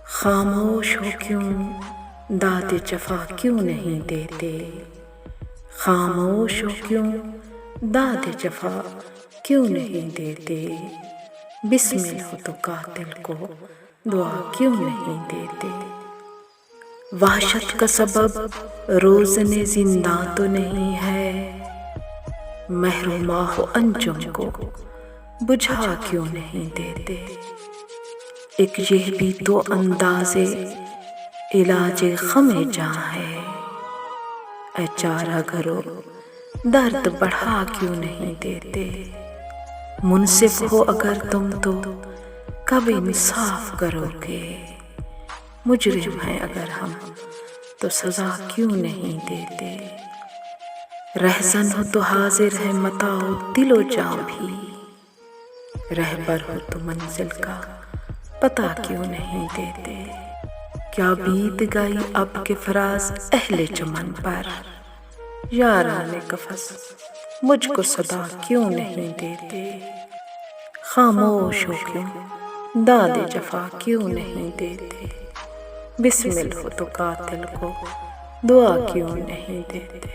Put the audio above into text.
خاموش ہو کیوں داد جفا کیوں نہیں دیتے؟ خاموش ہو کیوں داد جفا کیوں نہیں دیتے؟ بسمل ہو تو قاتل کو دعا کیوں نہیں دیتے؟ وحشت کا سبب روزن زنداں تو نہیں ہے، محرومہ ہو انجم کو بجھا کیوں نہیں دیتے؟ ایک یہ بھی تو انداز علاج غم جاں ہے، اے چارہ گرو درد بڑھا کیوں نہیں دیتے؟ منصف ہو اگر تم تو کب انصاف کرو گے؟ مجرم ہیں اگر ہم تو سزا کیوں نہیں دیتے؟ رہزن ہو تو حاضر ہے متاع دل و جاں بھی، رہبر ہو تو منزل کا پتہ کیوں نہیں دیتے؟ کیا بیت گئی اب کے فراز اہل چمن پر، یاران قفس مجھ کو صدا کیوں نہیں دیتے؟ خاموش ہو کیوں داد جفا کیوں نہیں دیتے؟ بسمل ہو تو قاتل کو دعا کیوں نہیں دیتے؟